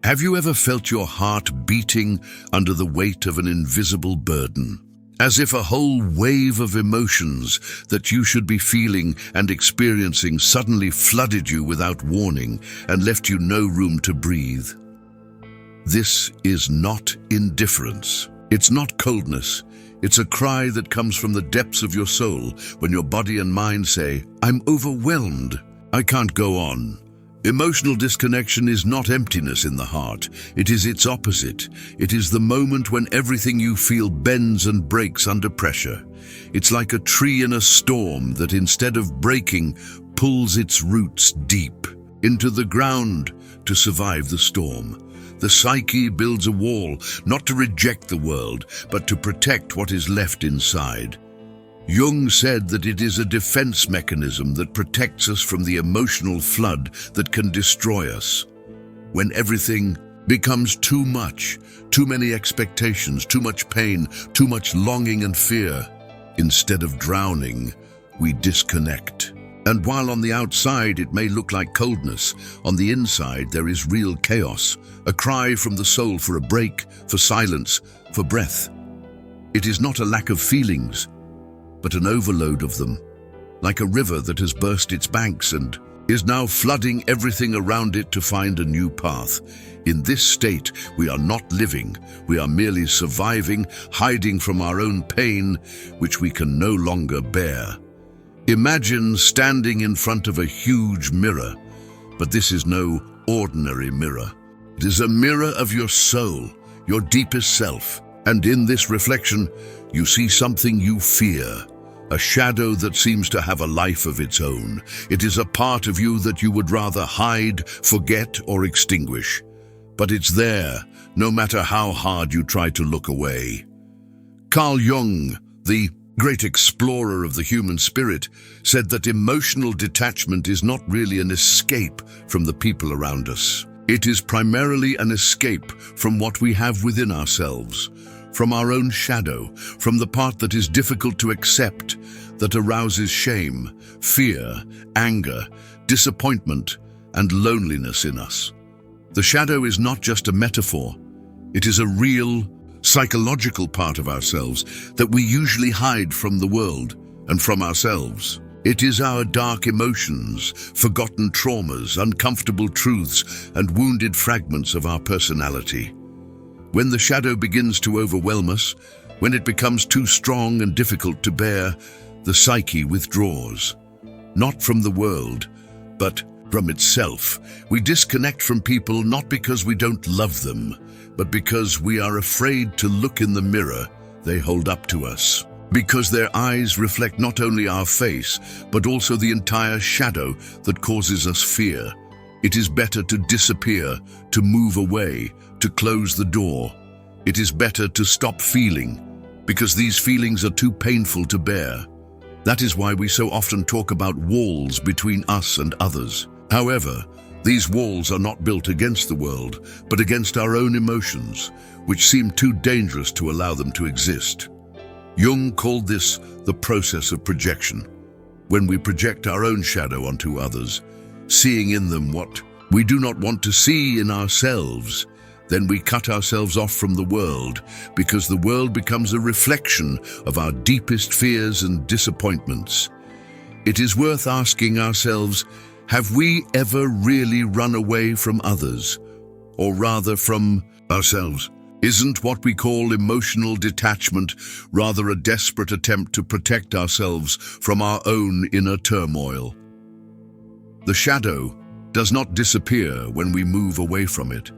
Have you ever felt your heart beating under the weight of an invisible burden? As if a whole wave of emotions that you should be feeling and experiencing suddenly flooded you without warning and left you no room to breathe. This is not indifference. It's not coldness. It's a cry that comes from the depths of your soul when your body and mind say, "I'm overwhelmed. I can't go on." Emotional disconnection is not emptiness in the heart. It is its opposite. It is the moment when everything you feel bends and breaks under pressure. It's like a tree in a storm that instead of breaking, pulls its roots deep into the ground to survive the storm. The psyche builds a wall, not to reject the world, but to protect what is left inside. Jung said that it is a defense mechanism that protects us from the emotional flood that can destroy us. When everything becomes too much, too many expectations, too much pain, too much longing and fear, instead of drowning, we disconnect. And while on the outside it may look like coldness, on the inside there is real chaos, a cry from the soul for a break, for silence, for breath. It is not a lack of feelings, but an overload of them, like a river that has burst its banks and is now flooding everything around it to find a new path. In this state, we are not living, we are merely surviving, hiding from our own pain, which we can no longer bear. Imagine standing in front of a huge mirror, but this is no ordinary mirror. It is a mirror of your soul, your deepest self, and in this reflection, you see something you fear, a shadow that seems to have a life of its own. It is a part of you that you would rather hide, forget, or extinguish. But it's there, no matter how hard you try to look away. Carl Jung, the great explorer of the human spirit, said that emotional detachment is not really an escape from the people around us. It is primarily an escape from what we have within ourselves, from our own shadow, from the part that is difficult to accept, that arouses shame, fear, anger, disappointment, and loneliness in us. The shadow is not just a metaphor. It is a real, psychological part of ourselves that we usually hide from the world and from ourselves. It is our dark emotions, forgotten traumas, uncomfortable truths, and wounded fragments of our personality. When the shadow begins to overwhelm us, when it becomes too strong and difficult to bear, the psyche withdraws. Not from the world, but from itself. We disconnect from people not because we don't love them, but because we are afraid to look in the mirror they hold up to us. Because their eyes reflect not only our face, but also the entire shadow that causes us fear. It is better to disappear, to move away, to close the door. It is better to stop feeling, because these feelings are too painful to bear. That is why we so often talk about walls between us and others. However, these walls are not built against the world, but against our own emotions, which seem too dangerous to allow them to exist. Jung called this the process of projection. When we project our own shadow onto others, seeing in them what we do not want to see in ourselves, then we cut ourselves off from the world, because the world becomes a reflection of our deepest fears and disappointments. It is worth asking ourselves, have we ever really run away from others, or rather from ourselves? Isn't what we call emotional detachment rather a desperate attempt to protect ourselves from our own inner turmoil? The shadow does not disappear when we move away from it.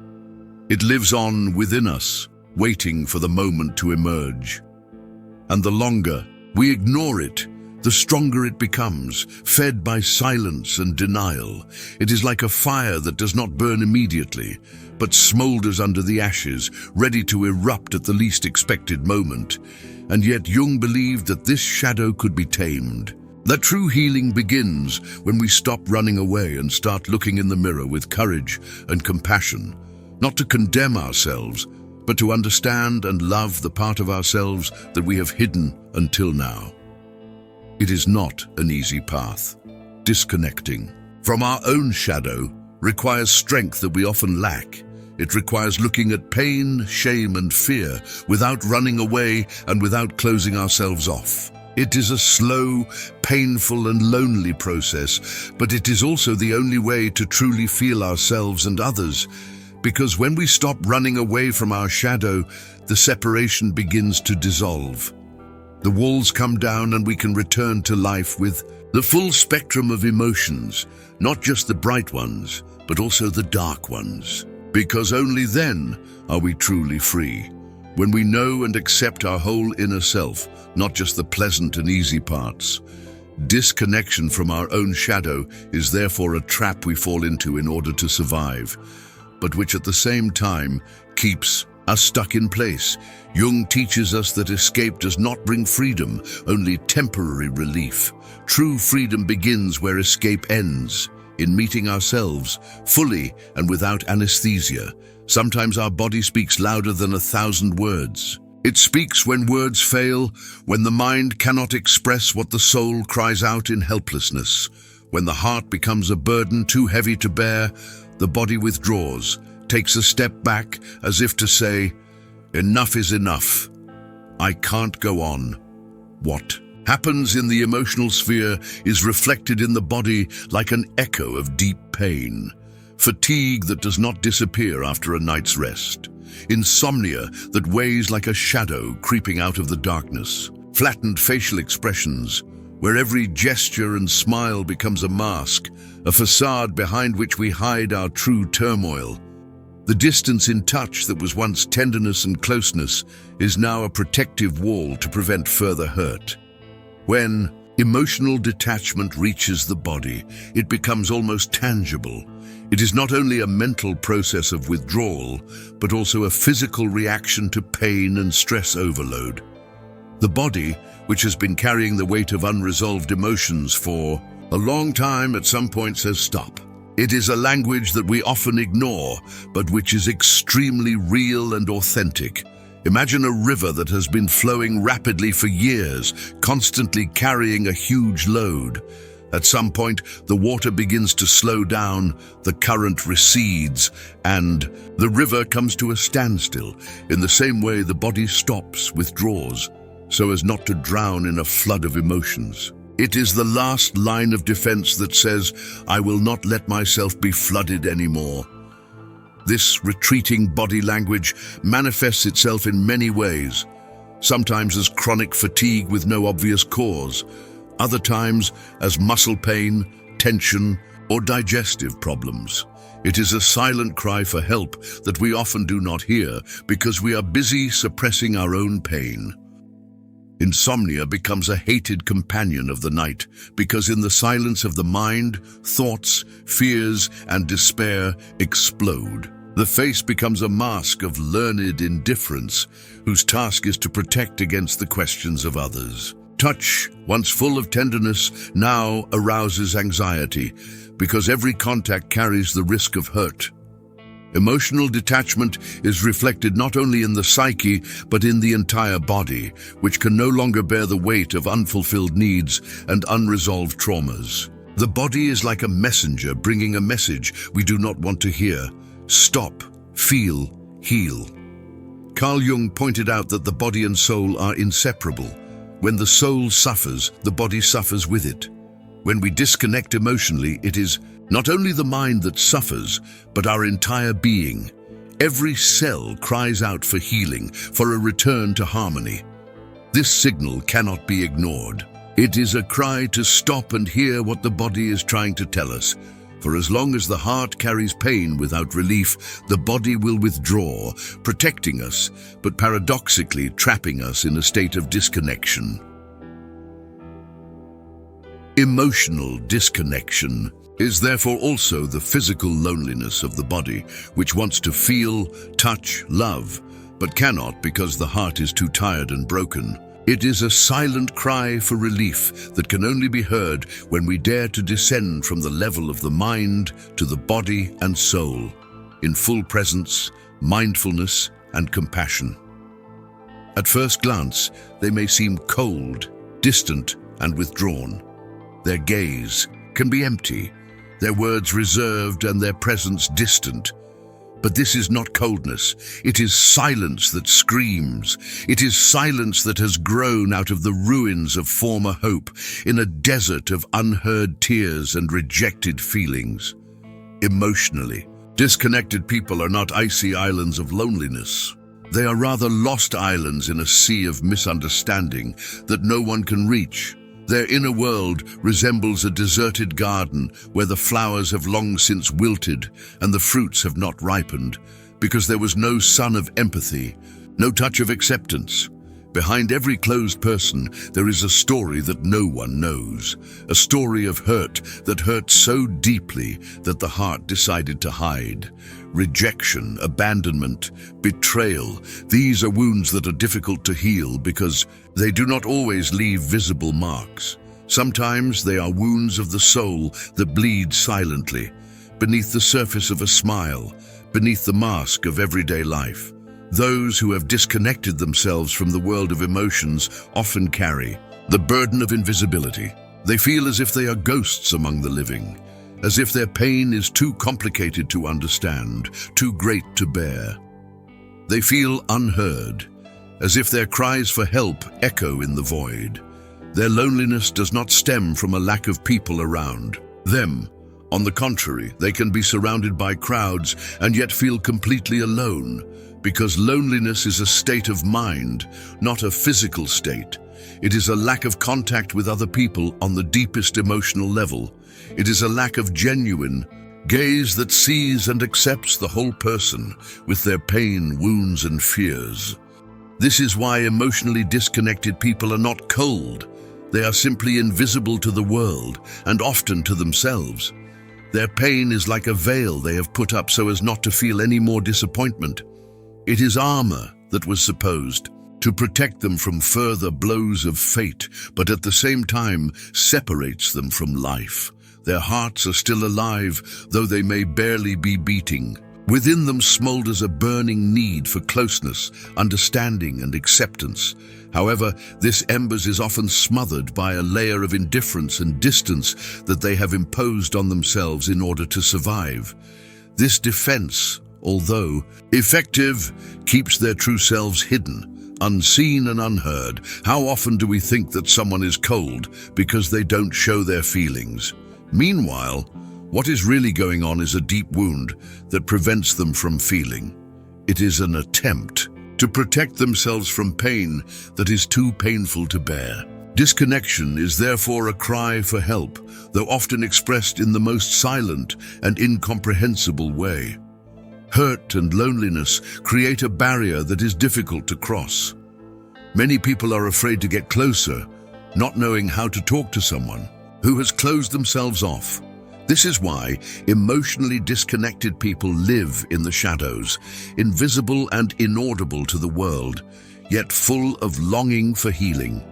It lives on within us, waiting for the moment to emerge. And the longer we ignore it, the stronger it becomes, fed by silence and denial. It is like a fire that does not burn immediately, but smolders under the ashes, ready to erupt at the least expected moment. And yet Jung believed that this shadow could be tamed. That true healing begins when we stop running away and start looking in the mirror with courage and compassion, not to condemn ourselves, but to understand and love the part of ourselves that we have hidden until now. It is not an easy path. Disconnecting from our own shadow requires strength that we often lack. It requires looking at pain, shame, and fear without running away and without closing ourselves off. It is a slow, painful, and lonely process, but it is also the only way to truly feel ourselves and others, because when we stop running away from our shadow, the separation begins to dissolve. The walls come down and we can return to life with the full spectrum of emotions, not just the bright ones, but also the dark ones. Because only then are we truly free, when we know and accept our whole inner self, not just the pleasant and easy parts. Disconnection from our own shadow is therefore a trap we fall into in order to survive, but which at the same time keeps us stuck in place. Jung teaches us that escape does not bring freedom, only temporary relief. True freedom begins where escape ends, in meeting ourselves fully and without anesthesia. Sometimes our body speaks louder than 1,000 words. It speaks when words fail, when the mind cannot express what the soul cries out in helplessness. When the heart becomes a burden too heavy to bear, the body withdraws, takes a step back as if to say, "Enough is enough. I can't go on." What happens in the emotional sphere is reflected in the body like an echo of deep pain. Fatigue that does not disappear after a night's rest. Insomnia that weighs like a shadow creeping out of the darkness. Flattened facial expressions, where every gesture and smile becomes a mask, a facade behind which we hide our true turmoil. The distance in touch that was once tenderness and closeness is now a protective wall to prevent further hurt. When emotional detachment reaches the body, it becomes almost tangible. It is not only a mental process of withdrawal, but also a physical reaction to pain and stress overload. The body, which has been carrying the weight of unresolved emotions for a long time, at some point says stop. It is a language that we often ignore, but which is extremely real and authentic. Imagine a river that has been flowing rapidly for years, constantly carrying a huge load. At some point, the water begins to slow down, the current recedes, and the river comes to a standstill. In the same way, the body stops, withdraws, so as not to drown in a flood of emotions. It is the last line of defense that says, "I will not let myself be flooded anymore." This retreating body language manifests itself in many ways, sometimes as chronic fatigue with no obvious cause, other times as muscle pain, tension, or digestive problems. It is a silent cry for help that we often do not hear because we are busy suppressing our own pain. Insomnia becomes a hated companion of the night because in the silence of the mind, thoughts, fears, and despair explode. The face becomes a mask of learned indifference whose task is to protect against the questions of others. Touch, once full of tenderness, now arouses anxiety because every contact carries the risk of hurt. Emotional detachment is reflected not only in the psyche, but in the entire body, which can no longer bear the weight of unfulfilled needs and unresolved traumas. The body is like a messenger bringing a message we do not want to hear. Stop, feel, heal. Carl Jung pointed out that the body and soul are inseparable. When the soul suffers, the body suffers with it. When we disconnect emotionally, it is not only the mind that suffers, but our entire being. Every cell cries out for healing, for a return to harmony. This signal cannot be ignored. It is a cry to stop and hear what the body is trying to tell us. For as long as the heart carries pain without relief, the body will withdraw, protecting us, but paradoxically trapping us in a state of disconnection. Emotional disconnection is therefore also the physical loneliness of the body, which wants to feel, touch, love, but cannot because the heart is too tired and broken. It is a silent cry for relief that can only be heard when we dare to descend from the level of the mind to the body and soul, in full presence, mindfulness, and compassion. At first glance, they may seem cold, distant, and withdrawn. Their gaze can be empty, their words reserved, and their presence distant. But this is not coldness. It is silence that screams. It is silence that has grown out of the ruins of former hope, in a desert of unheard tears and rejected feelings. Emotionally, disconnected people are not icy islands of loneliness. They are rather lost islands in a sea of misunderstanding that no one can reach. Their inner world resembles a deserted garden where the flowers have long since wilted and the fruits have not ripened, because there was no sun of empathy, no touch of acceptance. Behind every closed person, there is a story that no one knows, a story of hurt that hurt so deeply that the heart decided to hide. Rejection, abandonment, betrayal, these are wounds that are difficult to heal because they do not always leave visible marks. Sometimes they are wounds of the soul that bleed silently, beneath the surface of a smile, beneath the mask of everyday life. Those who have disconnected themselves from the world of emotions often carry the burden of invisibility. They feel as if they are ghosts among the living, as if their pain is too complicated to understand, too great to bear. They feel unheard, as if their cries for help echo in the void. Their loneliness does not stem from a lack of people around them. On the contrary, they can be surrounded by crowds and yet feel completely alone, because loneliness is a state of mind, not a physical state. It is a lack of contact with other people on the deepest emotional level. It is a lack of genuine gaze that sees and accepts the whole person with their pain, wounds, and fears. This is why emotionally disconnected people are not cold. They are simply invisible to the world and often to themselves. Their pain is like a veil they have put up so as not to feel any more disappointment. It is armor that was supposed to protect them from further blows of fate, but at the same time separates them from life. Their hearts are still alive, though they may barely be beating. Within them smolders a burning need for closeness, understanding, and acceptance. However, this embers is often smothered by a layer of indifference and distance that they have imposed on themselves in order to survive. This defense, although effective, keeps their true selves hidden, unseen and unheard. How often do we think that someone is cold because they don't show their feelings? Meanwhile, what is really going on is a deep wound that prevents them from feeling. It is an attempt to protect themselves from pain that is too painful to bear. Disconnection is therefore a cry for help, though often expressed in the most silent and incomprehensible way. Hurt and loneliness create a barrier that is difficult to cross. Many people are afraid to get closer, not knowing how to talk to someone who has closed themselves off. This is why emotionally disconnected people live in the shadows, invisible and inaudible to the world, yet full of longing for healing.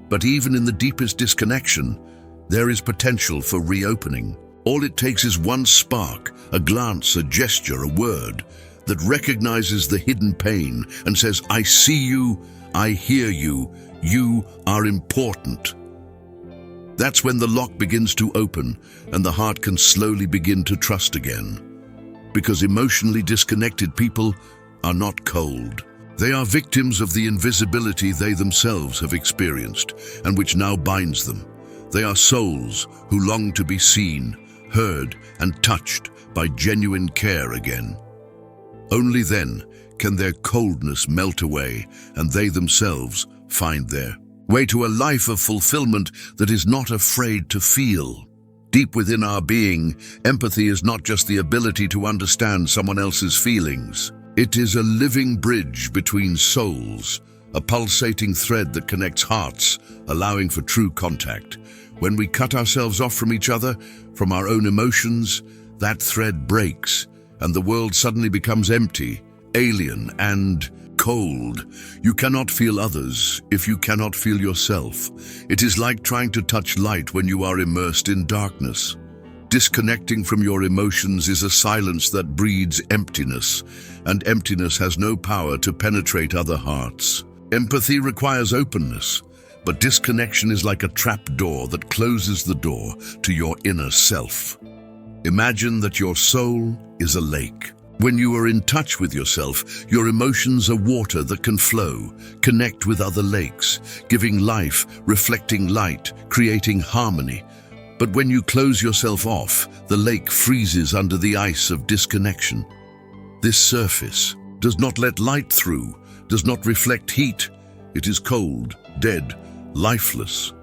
But even in the deepest disconnection, there is potential for reopening. All it takes is one spark, a glance, a gesture, a word that recognizes the hidden pain and says, "I see you, I hear you, you are important." That's when the lock begins to open and the heart can slowly begin to trust again. Because emotionally disconnected people are not cold. They are victims of the invisibility they themselves have experienced and which now binds them. They are souls who long to be seen, heard, and touched by genuine care again. Only then can their coldness melt away and they themselves find their way to a life of fulfillment that is not afraid to feel. Deep within our being, empathy is not just the ability to understand someone else's feelings. It is a living bridge between souls, a pulsating thread that connects hearts, allowing for true contact. When we cut ourselves off from each other, from our own emotions, that thread breaks, and the world suddenly becomes empty, alien, and cold. You cannot feel others if you cannot feel yourself. It is like trying to touch light when you are immersed in darkness. Disconnecting from your emotions is a silence that breeds emptiness, and emptiness has no power to penetrate other hearts. Empathy requires openness, but disconnection is like a trap door that closes the door to your inner self. Imagine that your soul is a lake. When you are in touch with yourself, your emotions are water that can flow, connect with other lakes, giving life, reflecting light, creating harmony. But when you close yourself off, the lake freezes under the ice of disconnection. This surface does not let light through, does not reflect heat. It is cold, dead, lifeless.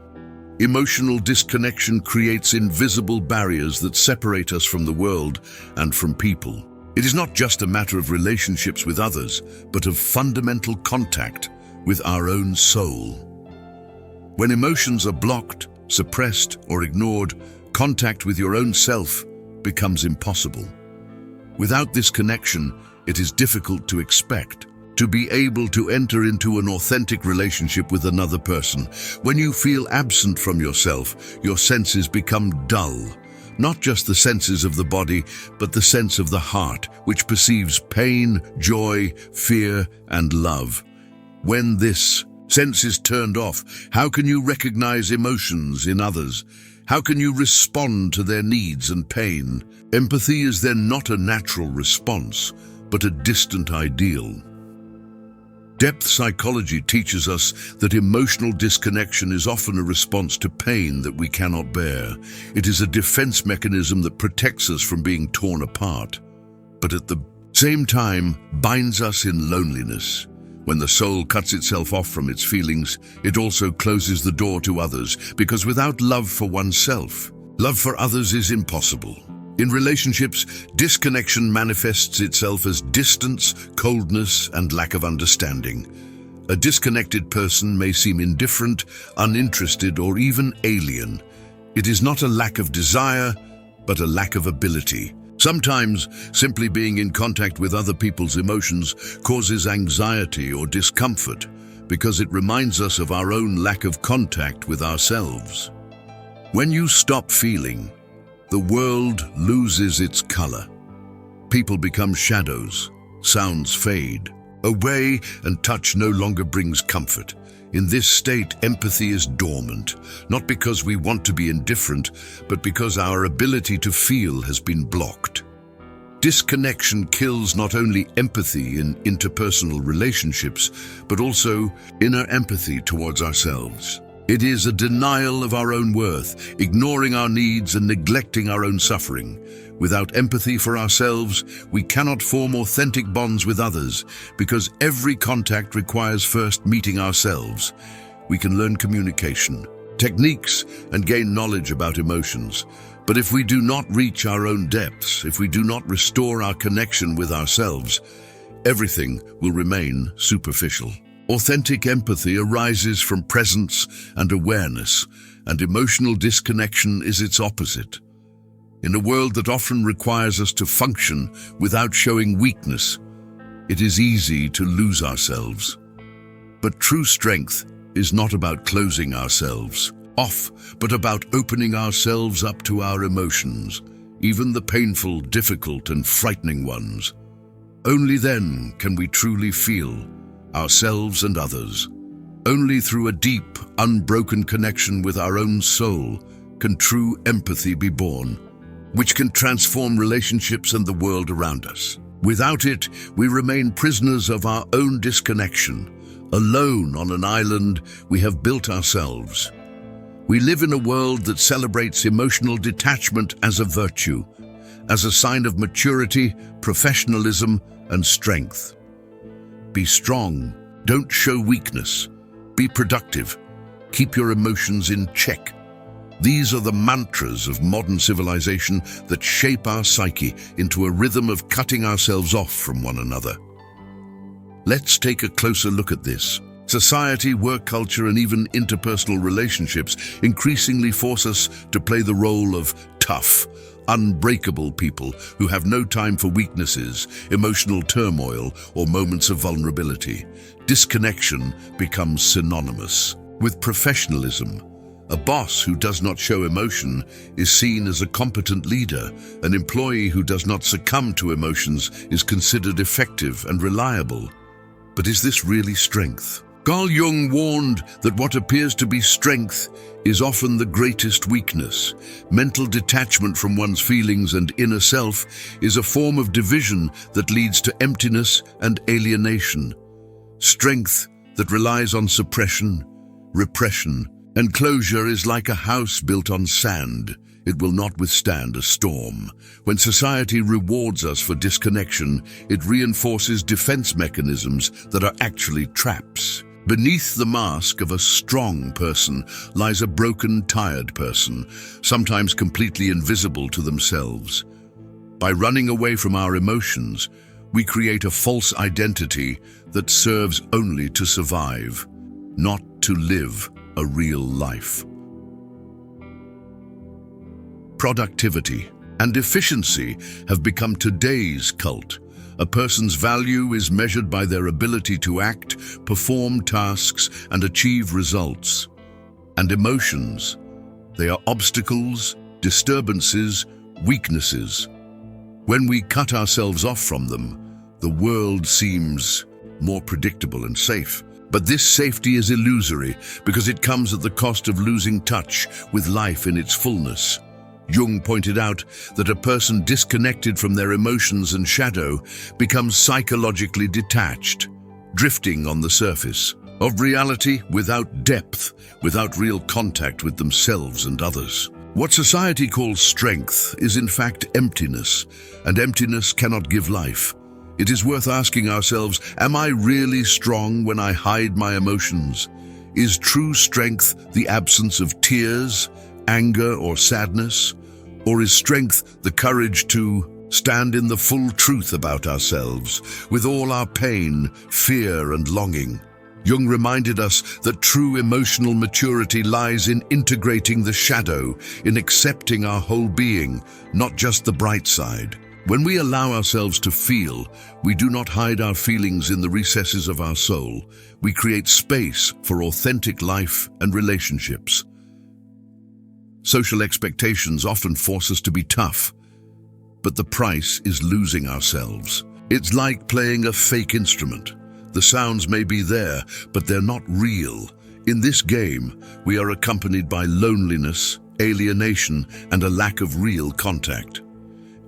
Emotional disconnection creates invisible barriers that separate us from the world and from people. It is not just a matter of relationships with others, but of fundamental contact with our own soul. When emotions are blocked, suppressed, or ignored, contact with your own self becomes impossible. Without this connection, it is difficult to expect to be able to enter into an authentic relationship with another person. When you feel absent from yourself, your senses become dull. Not just the senses of the body, but the sense of the heart, which perceives pain, joy, fear, and love. When this sense is turned off, how can you recognize emotions in others? How can you respond to their needs and pain? Empathy is then not a natural response, but a distant ideal. Depth psychology teaches us that emotional disconnection is often a response to pain that we cannot bear. It is a defense mechanism that protects us from being torn apart, but at the same time binds us in loneliness. When the soul cuts itself off from its feelings, it also closes the door to others, because without love for oneself, love for others is impossible. In relationships, disconnection manifests itself as distance, coldness, and lack of understanding. A disconnected person may seem indifferent, uninterested, or even alien. It is not a lack of desire, but a lack of ability. Sometimes, simply being in contact with other people's emotions causes anxiety or discomfort, because it reminds us of our own lack of contact with ourselves. When you stop feeling, the world loses its color. People become shadows, sounds fade away, and touch no longer brings comfort. In this state, empathy is dormant, not because we want to be indifferent, but because our ability to feel has been blocked. Disconnection kills not only empathy in interpersonal relationships, but also inner empathy towards ourselves. It is a denial of our own worth, ignoring our needs and neglecting our own suffering. Without empathy for ourselves, we cannot form authentic bonds with others, because every contact requires first meeting ourselves. We can learn communication, techniques, and gain knowledge about emotions. But if we do not reach our own depths, if we do not restore our connection with ourselves, everything will remain superficial. Authentic empathy arises from presence and awareness, and emotional disconnection is its opposite. In a world that often requires us to function without showing weakness, it is easy to lose ourselves. But true strength is not about closing ourselves off, but about opening ourselves up to our emotions, even the painful, difficult, and frightening ones. Only then can we truly feel ourselves and others. Only through a deep, unbroken connection with our own soul can true empathy be born, which can transform relationships and the world around us. Without it, we remain prisoners of our own disconnection, alone on an island we have built ourselves. We live in a world that celebrates emotional detachment as a virtue, as a sign of maturity, professionalism, and strength. Be strong, don't show weakness. Be productive, keep your emotions in check. These are the mantras of modern civilization that shape our psyche into a rhythm of cutting ourselves off from one another. Let's take a closer look at this. Society, work culture, and even interpersonal relationships increasingly force us to play the role of tough, unbreakable people who have no time for weaknesses, emotional turmoil, or moments of vulnerability. Disconnection becomes synonymous with professionalism. A boss who does not show emotion is seen as a competent leader. An employee who does not succumb to emotions is considered effective and reliable. But is this really strength? Carl Jung warned that what appears to be strength is often the greatest weakness. Mental detachment from one's feelings and inner self is a form of division that leads to emptiness and alienation. Strength that relies on suppression, repression, and closure is like a house built on sand. It will not withstand a storm. When society rewards us for disconnection, it reinforces defense mechanisms that are actually traps. Beneath the mask of a strong person lies a broken, tired person, sometimes completely invisible to themselves. By running away from our emotions, we create a false identity that serves only to survive, not to live a real life. Productivity and efficiency have become today's cult. A person's value is measured by their ability to act, perform tasks, and achieve results. And emotions, they are obstacles, disturbances, weaknesses. When we cut ourselves off from them, the world seems more predictable and safe. But this safety is illusory because it comes at the cost of losing touch with life in its fullness. Jung pointed out that a person disconnected from their emotions and shadow becomes psychologically detached, drifting on the surface of reality without depth, without real contact with themselves and others. What society calls strength is in fact emptiness, and emptiness cannot give life. It is worth asking ourselves, am I really strong when I hide my emotions? Is true strength the absence of tears, anger, or sadness? Or is strength the courage to stand in the full truth about ourselves, with all our pain, fear, and longing? Jung reminded us that true emotional maturity lies in integrating the shadow, in accepting our whole being, not just the bright side. When we allow ourselves to feel, we do not hide our feelings in the recesses of our soul. We create space for authentic life and relationships. Social expectations often force us to be tough, but the price is losing ourselves. It's like playing a fake instrument. The sounds may be there, but they're not real. In this game, we are accompanied by loneliness, alienation, and a lack of real contact.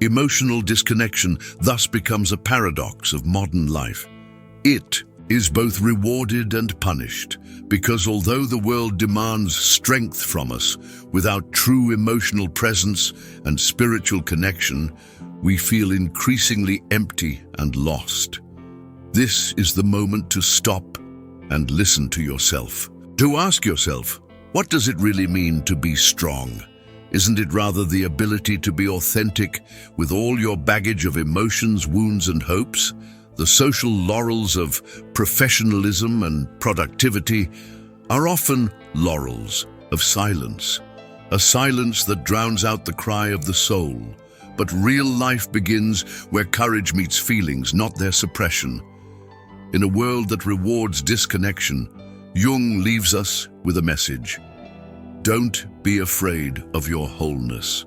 Emotional disconnection thus becomes a paradox of modern life. It is both rewarded and punished, because although the world demands strength from us, without true emotional presence and spiritual connection, we feel increasingly empty and lost. This is the moment to stop and listen to yourself. To ask yourself, what does it really mean to be strong? Isn't it rather the ability to be authentic with all your baggage of emotions, wounds, and hopes? The social laurels of professionalism and productivity are often laurels of silence, a silence that drowns out the cry of the soul. But real life begins where courage meets feelings, not their suppression. In a world that rewards disconnection, Jung leaves us with a message. Don't be afraid of your wholeness,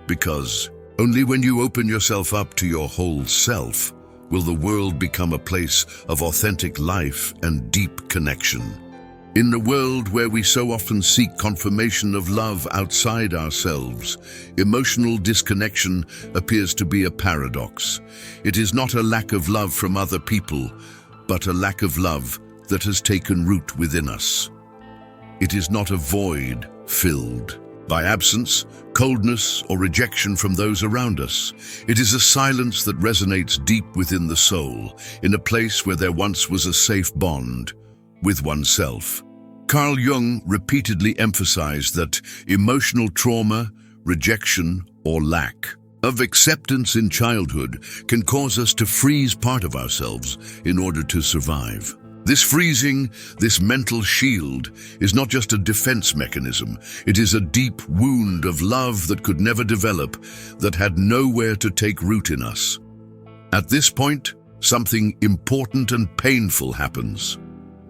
because only when you open yourself up to your whole self will the world become a place of authentic life and deep connection. In a world where we so often seek confirmation of love outside ourselves, emotional disconnection appears to be a paradox. It is not a lack of love from other people, but a lack of love that has taken root within us. It is not a void filled by absence, coldness, or rejection from those around us. It is a silence that resonates deep within the soul, in a place where there once was a safe bond with oneself. Carl Jung repeatedly emphasized that emotional trauma, rejection, or lack of acceptance in childhood can cause us to freeze part of ourselves in order to survive. This freezing, this mental shield, is not just a defense mechanism. It is a deep wound of love that could never develop, that had nowhere to take root in us. At this point, something important and painful happens.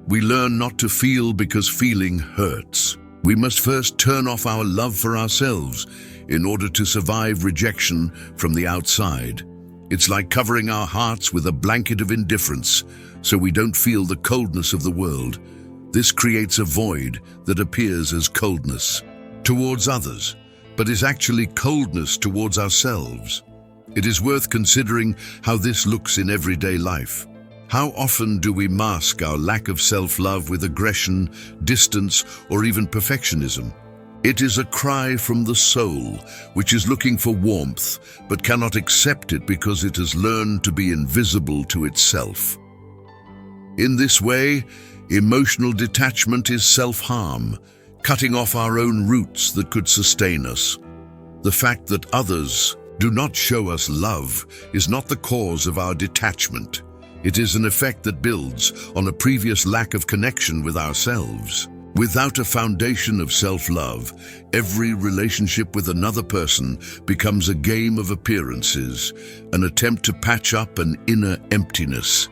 We learn not to feel because feeling hurts. We must first turn off our love for ourselves in order to survive rejection from the outside. It's like covering our hearts with a blanket of indifference so we don't feel the coldness of the world. This creates a void that appears as coldness towards others, but is actually coldness towards ourselves. It is worth considering how this looks in everyday life. How often do we mask our lack of self-love with aggression, distance, or even perfectionism? It is a cry from the soul, which is looking for warmth, but cannot accept it because it has learned to be invisible to itself. In this way, emotional detachment is self-harm, cutting off our own roots that could sustain us. The fact that others do not show us love is not the cause of our detachment. It is an effect that builds on a previous lack of connection with ourselves. Without a foundation of self-love, every relationship with another person becomes a game of appearances, an attempt to patch up an inner emptiness.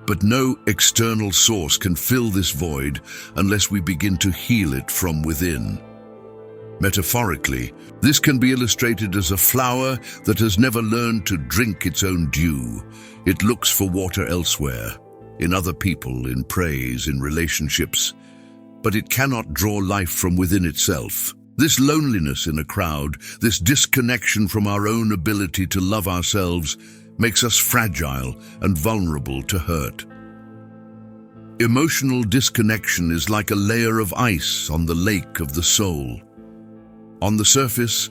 But no external source can fill this void unless we begin to heal it from within. Metaphorically, this can be illustrated as a flower that has never learned to drink its own dew. It looks for water elsewhere, in other people, in praise, in relationships, but it cannot draw life from within itself. This loneliness in a crowd, this disconnection from our own ability to love ourselves, makes us fragile and vulnerable to hurt. Emotional disconnection is like a layer of ice on the lake of the soul. On the surface,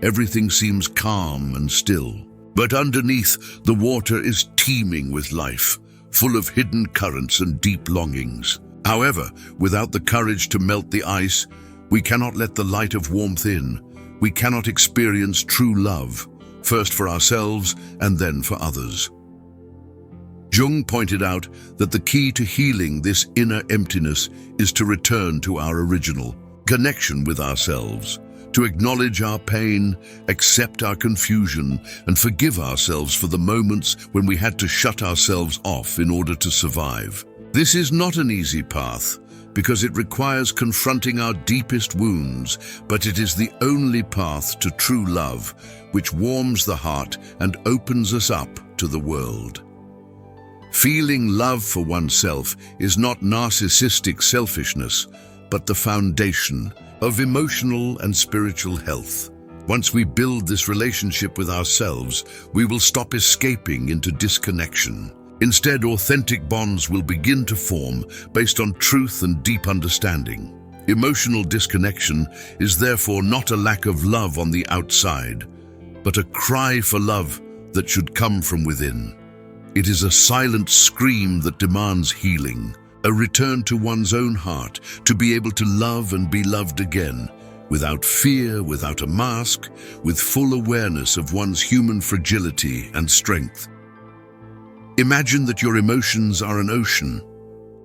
everything seems calm and still, but underneath, the water is teeming with life, full of hidden currents and deep longings. However, without the courage to melt the ice, we cannot let the light of warmth in. We cannot experience true love, first for ourselves and then for others. Jung pointed out that the key to healing this inner emptiness is to return to our original connection with ourselves, to acknowledge our pain, accept our confusion, and forgive ourselves for the moments when we had to shut ourselves off in order to survive. This is not an easy path, because it requires confronting our deepest wounds, but it is the only path to true love, which warms the heart and opens us up to the world. Feeling love for oneself is not narcissistic selfishness, but the foundation of emotional and spiritual health. Once we build this relationship with ourselves, we will stop escaping into disconnection. Instead, authentic bonds will begin to form based on truth and deep understanding. Emotional disconnection is therefore not a lack of love on the outside, but a cry for love that should come from within. It is a silent scream that demands healing, a return to one's own heart, to be able to love and be loved again, without fear, without a mask, with full awareness of one's human fragility and strength. Imagine that your emotions are an ocean,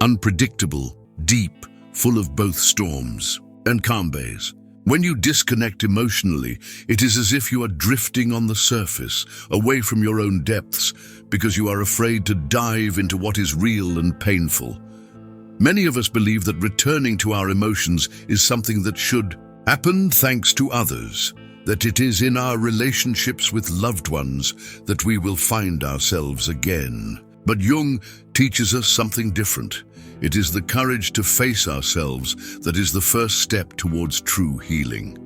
unpredictable, deep, full of both storms and calm bays. When you disconnect emotionally, it is as if you are drifting on the surface, away from your own depths, because you are afraid to dive into what is real and painful. Many of us believe that returning to our emotions is something that should happen thanks to others, that it is in our relationships with loved ones that we will find ourselves again. But Jung teaches us something different. It is the courage to face ourselves that is the first step towards true healing.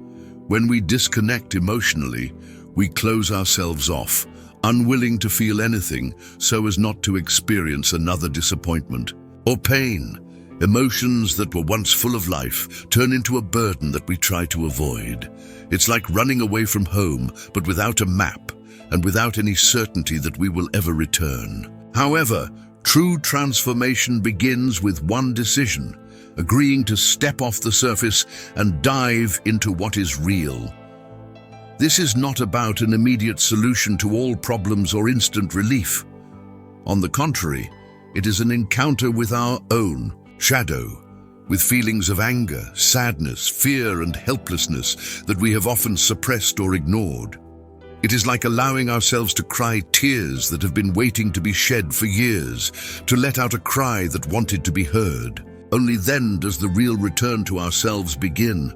When we disconnect emotionally, we close ourselves off, unwilling to feel anything so as not to experience another disappointment or pain. Emotions that were once full of life turn into a burden that we try to avoid. It's like running away from home, but without a map and without any certainty that we will ever return. However, true transformation begins with one decision, agreeing to step off the surface and dive into what is real. This is not about an immediate solution to all problems or instant relief. On the contrary, it is an encounter with our own shadow, with feelings of anger, sadness, fear, and helplessness that we have often suppressed or ignored. It is like allowing ourselves to cry tears that have been waiting to be shed for years, to let out a cry that wanted to be heard. Only then does the real return to ourselves begin.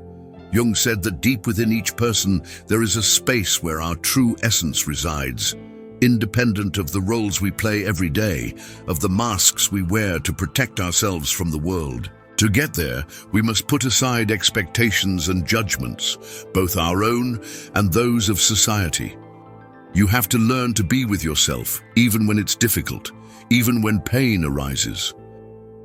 Jung said that deep within each person there is a space where our true essence resides. independent of the roles we play every day, of the masks we wear to protect ourselves from the world. To get there, we must put aside expectations and judgments, both our own and those of society. You have to learn to be with yourself, even when it's difficult, even when pain arises.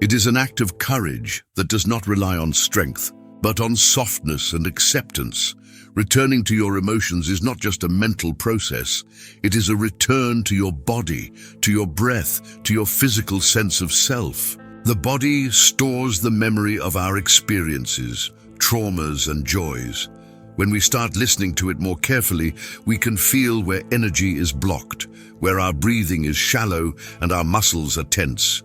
It is an act of courage that does not rely on strength, but on softness and acceptance. Returning to your emotions is not just a mental process. It is a return to your body, to your breath, to your physical sense of self. The body stores the memory of our experiences, traumas, and joys. When we start listening to it more carefully, we can feel where energy is blocked, where our breathing is shallow and our muscles are tense.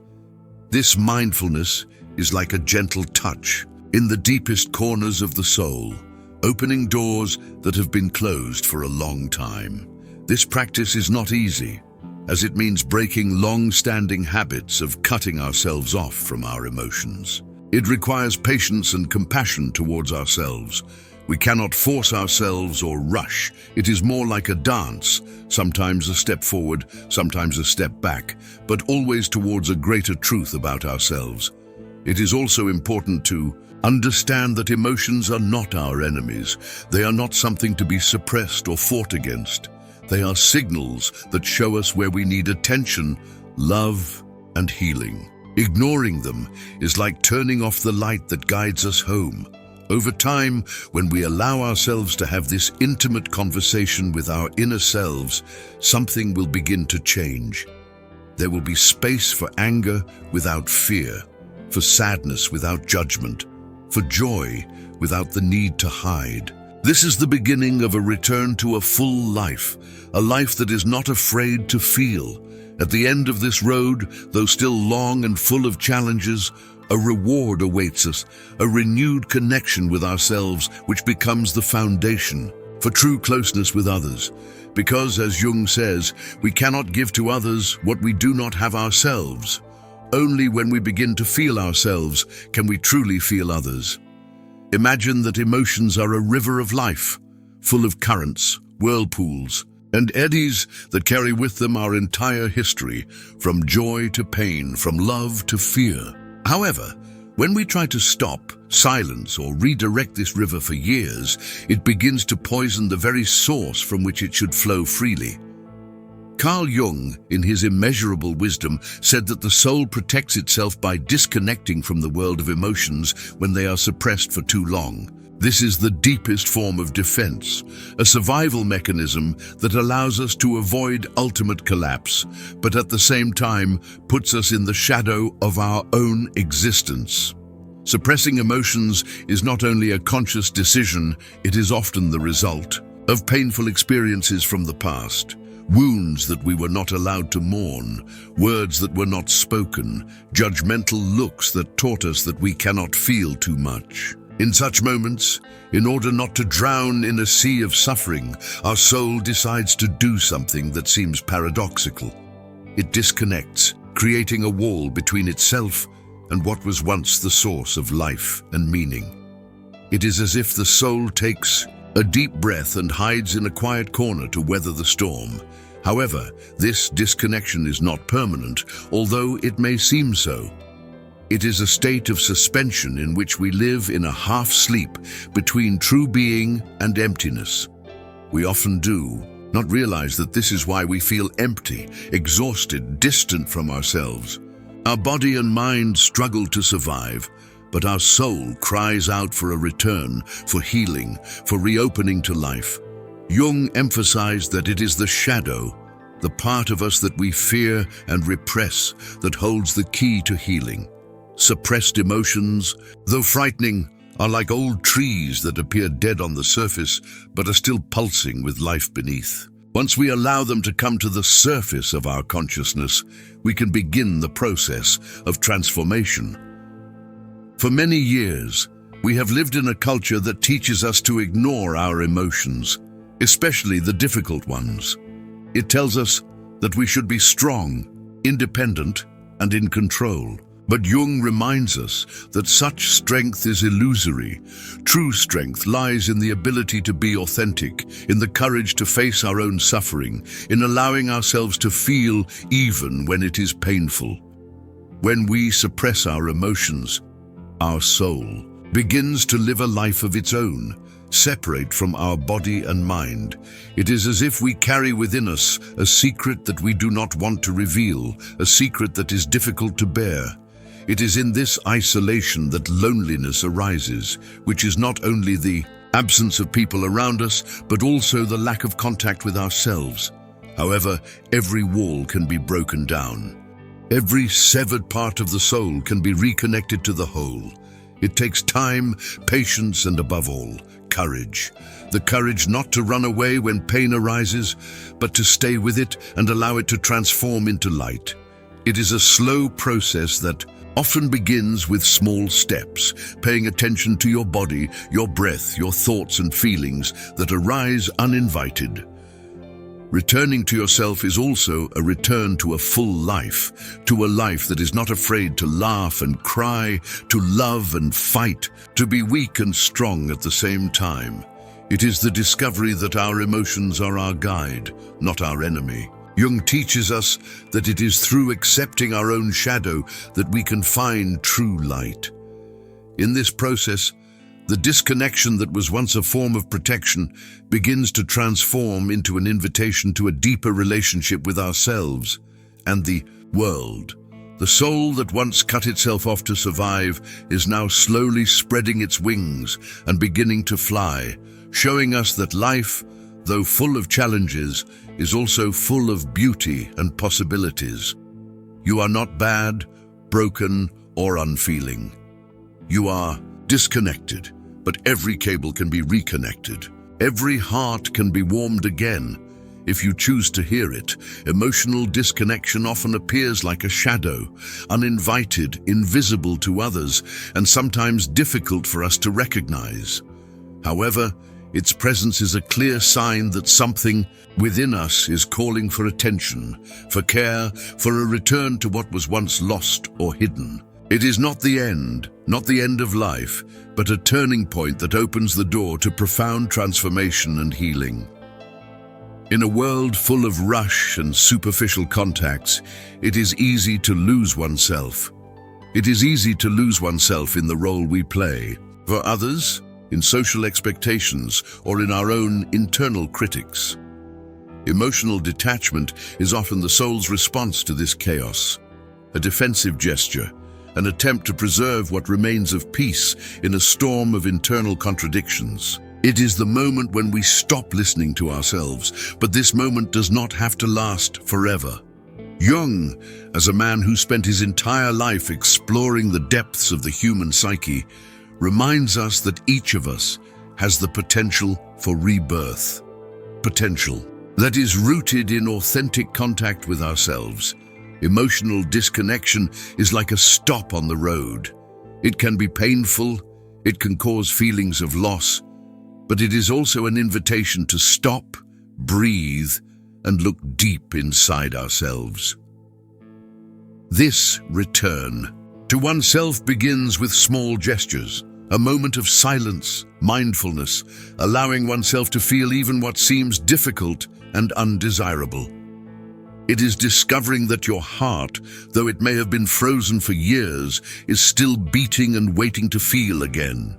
This mindfulness is like a gentle touch in the deepest corners of the soul, opening doors that have been closed for a long time. This practice is not easy, as it means breaking long-standing habits of cutting ourselves off from our emotions. It requires patience and compassion towards ourselves. We cannot force ourselves or rush. It is more like a dance, sometimes a step forward, sometimes a step back, but always towards a greater truth about ourselves. It is also important to understand that emotions are not our enemies. They are not something to be suppressed or fought against. They are signals that show us where we need attention, love, and healing. Ignoring them is like turning off the light that guides us home. Over time, when we allow ourselves to have this intimate conversation with our inner selves, something will begin to change. There will be space for anger without fear, for sadness without judgment, for joy without the need to hide. This is the beginning of a return to a full life, a life that is not afraid to feel. At the end of this road, though still long and full of challenges, a reward awaits us, a renewed connection with ourselves, which becomes the foundation for true closeness with others. Because, as Jung says, we cannot give to others what we do not have ourselves. Only when we begin to feel ourselves can we truly feel others. Imagine that emotions are a river of life, full of currents, whirlpools, and eddies that carry with them our entire history, from joy to pain, from love to fear. However, when we try to stop, silence, or redirect this river for years, it begins to poison the very source from which it should flow freely. Carl Jung, in his immeasurable wisdom, said that the soul protects itself by disconnecting from the world of emotions when they are suppressed for too long. This is the deepest form of defense, a survival mechanism that allows us to avoid ultimate collapse, but at the same time puts us in the shadow of our own existence. Suppressing emotions is not only a conscious decision, it is often the result of painful experiences from the past. Wounds that we were not allowed to mourn, words that were not spoken, judgmental looks that taught us that we cannot feel too much. In such moments, in order not to drown in a sea of suffering, our soul decides to do something that seems paradoxical. It disconnects, creating a wall between itself and what was once the source of life and meaning. It is as if the soul takes a deep breath and hides in a quiet corner to weather the storm. However, this disconnection is not permanent, although it may seem so. It is a state of suspension in which we live in a half-sleep between true being and emptiness. We often do not realize that this is why we feel empty, exhausted, distant from ourselves. Our body and mind struggle to survive, but our soul cries out for a return, for healing, for reopening to life. Jung emphasized that it is the shadow, the part of us that we fear and repress, that holds the key to healing. Suppressed emotions, though frightening, are like old trees that appear dead on the surface but are still pulsing with life beneath. Once we allow them to come to the surface of our consciousness, we can begin the process of transformation. For many years, we have lived in a culture that teaches us to ignore our emotions, especially the difficult ones. It tells us that we should be strong, independent, and in control. But Jung reminds us that such strength is illusory. True strength lies in the ability to be authentic, in the courage to face our own suffering, in allowing ourselves to feel even when it is painful. When we suppress our emotions, our soul begins to live a life of its own, separate from our body and mind. It is as if we carry within us a secret that we do not want to reveal, a secret that is difficult to bear. It is in this isolation that loneliness arises, which is not only the absence of people around us, but also the lack of contact with ourselves. However, every wall can be broken down. Every severed part of the soul can be reconnected to the whole. It takes time, patience, and above all, courage. The courage not to run away when pain arises, but to stay with it and allow it to transform into light. It is a slow process that often begins with small steps, paying attention to your body, your breath, your thoughts and feelings that arise uninvited. Returning to yourself is also a return to a full life, to a life that is not afraid to laugh and cry, to love and fight, to be weak and strong at the same time. It is the discovery that our emotions are our guide, not our enemy. Jung teaches us that it is through accepting our own shadow that we can find true light. In this process, the disconnection that was once a form of protection begins to transform into an invitation to a deeper relationship with ourselves and the world. The soul that once cut itself off to survive is now slowly spreading its wings and beginning to fly, showing us that life, though full of challenges, is also full of beauty and possibilities. You are not bad, broken, or unfeeling. You are disconnected, but every cable can be reconnected. Every heart can be warmed again if you choose to hear it. Emotional disconnection often appears like a shadow, uninvited, invisible to others, and sometimes difficult for us to recognize. However, its presence is a clear sign that something within us is calling for attention, for care, for a return to what was once lost or hidden. It is not the end of life, but a turning point that opens the door to profound transformation and healing. In a world full of rush and superficial contacts, it is easy to lose oneself. It is easy to lose oneself in the role we play. For others, in social expectations, or in our own internal critics. Emotional detachment is often the soul's response to this chaos, a defensive gesture, an attempt to preserve what remains of peace in a storm of internal contradictions. It is the moment when we stop listening to ourselves, but this moment does not have to last forever. Jung, as a man who spent his entire life exploring the depths of the human psyche, reminds us that each of us has the potential for rebirth. Potential that is rooted in authentic contact with ourselves. Emotional disconnection is like a stop on the road. It can be painful, it can cause feelings of loss, but it is also an invitation to stop, breathe, and look deep inside ourselves. This return to oneself begins with small gestures, a moment of silence, mindfulness, allowing oneself to feel even what seems difficult and undesirable. It is discovering that your heart, though it may have been frozen for years, is still beating and waiting to feel again.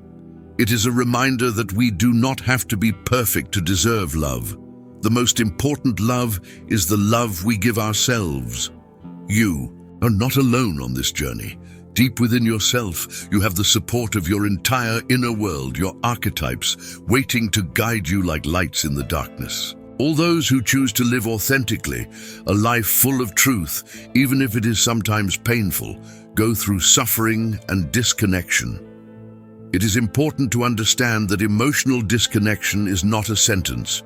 It is a reminder that we do not have to be perfect to deserve love. The most important love is the love we give ourselves. You are not alone on this journey. Deep within yourself, you have the support of your entire inner world, your archetypes, waiting to guide you like lights in the darkness. All those who choose to live authentically, a life full of truth, even if it is sometimes painful, go through suffering and disconnection. It is important to understand that emotional disconnection is not a sentence.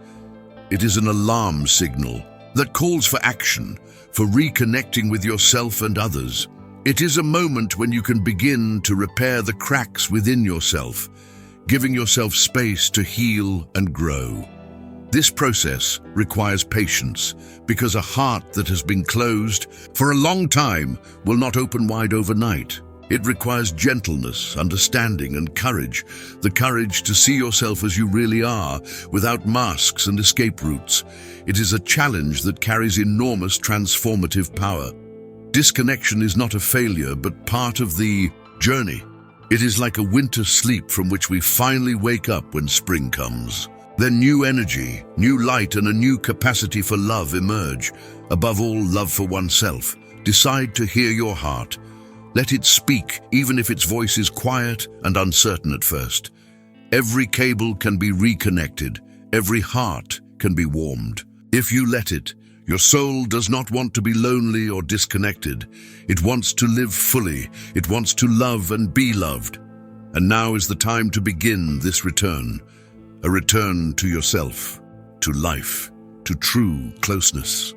It is an alarm signal that calls for action, for reconnecting with yourself and others. It is a moment when you can begin to repair the cracks within yourself, giving yourself space to heal and grow. This process requires patience because a heart that has been closed for a long time will not open wide overnight. It requires gentleness, understanding, and courage, the courage to see yourself as you really are, without masks and escape routes. It is a challenge that carries enormous transformative power. Disconnection is not a failure, but part of the journey. It is like a winter sleep from which we finally wake up when spring comes. Then new energy, new light, and a new capacity for love emerge. Above all, love for oneself. Decide to hear your heart. Let it speak, even if its voice is quiet and uncertain at first. Every cable can be reconnected. Every heart can be warmed. If you let it, your soul does not want to be lonely or disconnected. It wants to live fully. It wants to love and be loved. And now is the time to begin this return. A return to yourself, to life, to true closeness.